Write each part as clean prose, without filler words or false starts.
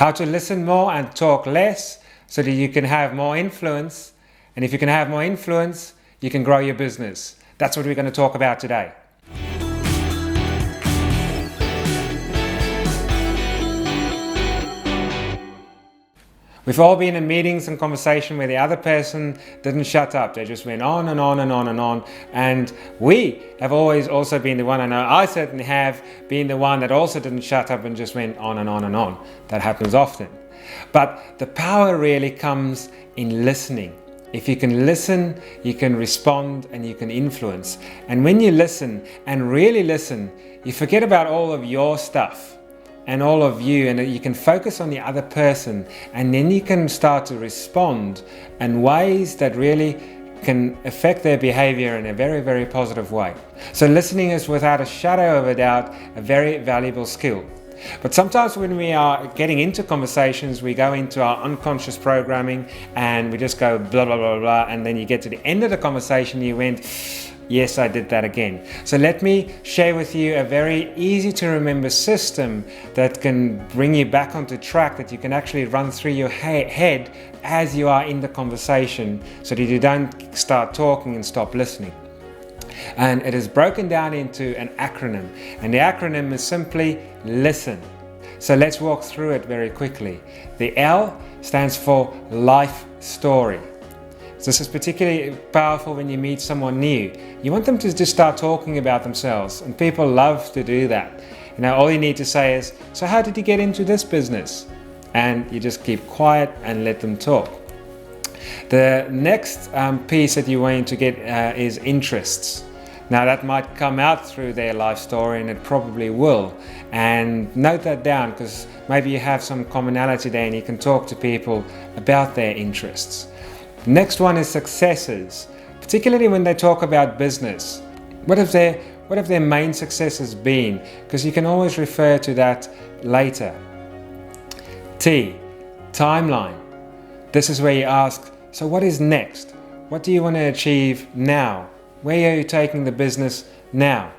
How to listen more and talk less so that you can have more influence. And if you can have more influence, you can grow your business. That's what we're going to talk about today. We've all been in meetings and conversation where the other person didn't shut up. They just went on and on and on and on. And we have always also been the one, I know I certainly have been the one that also didn't shut up and just went on and on and on. That happens often. But the power really comes in listening. If you can listen, you can respond and you can influence. And when you listen and really listen, you forget about all of your stuff and all of you, and you can focus on the other person, and then you can start to respond in ways that really can affect their behavior in a very, very positive way. So listening is without a shadow of a doubt a very valuable skill. But sometimes when we are getting into conversations, we go into our unconscious programming and we just go blah, blah, blah, blah. And then you get to the end of the conversation, you went, yes, I did that again. So let me share with you a very easy to remember system that can bring you back onto track, that you can actually run through your head as you are in the conversation so that you don't start talking and stop listening. And it is broken down into an acronym, and the acronym is simply LISTEN. So let's walk through it very quickly. The L stands for life story. So this is particularly powerful when you meet someone new. You want them to just start talking about themselves, and people love to do that. You know, all you need to say is, so how did you get into this business? And you just keep quiet and let them talk. The next piece that you want to get is interests. Now that might come out through their life story, and it probably will. And note that down, because maybe you have some commonality there and you can talk to people about their interests. Next one is successes, particularly when they talk about business. What have their main successes been? Because you can always refer to that later. T, timeline. This is where you ask, so what is next? What do you want to achieve now? Where are you taking the business now?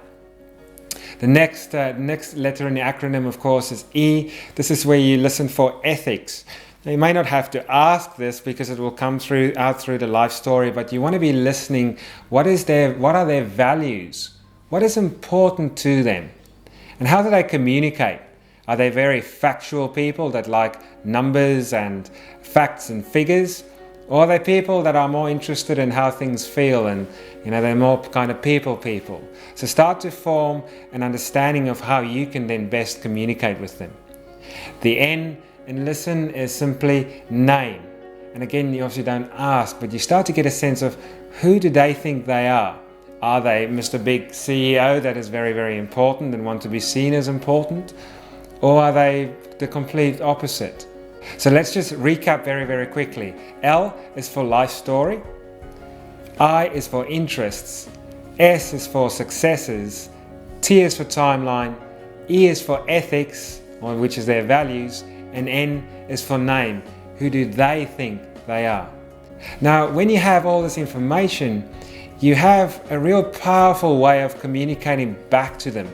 The next letter in the acronym, of course, is E. This is where you listen for ethics. Now, you may not have to ask this because it will come out through the life story, but you want to be listening. What are their values? What is important to them? And how do they communicate? Are they very factual people that like numbers and facts and figures? Or are they people that are more interested in how things feel, and they're more kind of people? So start to form an understanding of how you can then best communicate with them. The N in listen is simply name. And again, you obviously don't ask, but you start to get a sense of who do they think they are. Are they Mr. Big CEO that is very, very important and want to be seen as important? Or are they the complete opposite? So let's just recap very, very quickly. L is for life story. I is for interests. S is for successes. T is for timeline. E is for ethics, or which is their values. And N is for name. Who do they think they are? Now, when you have all this information, you have a real powerful way of communicating back to them.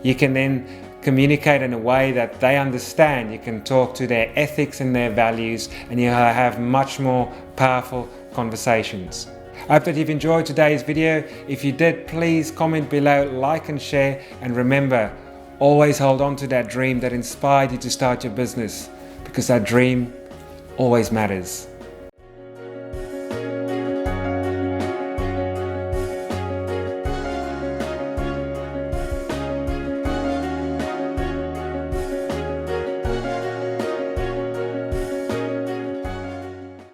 You can then communicate in a way that they understand. You can talk to their ethics and their values, and you have much more powerful conversations. I hope that you've enjoyed today's video. If you did, please comment below, like and share, and remember, always hold on to that dream that inspired you to start your business, because that dream always matters.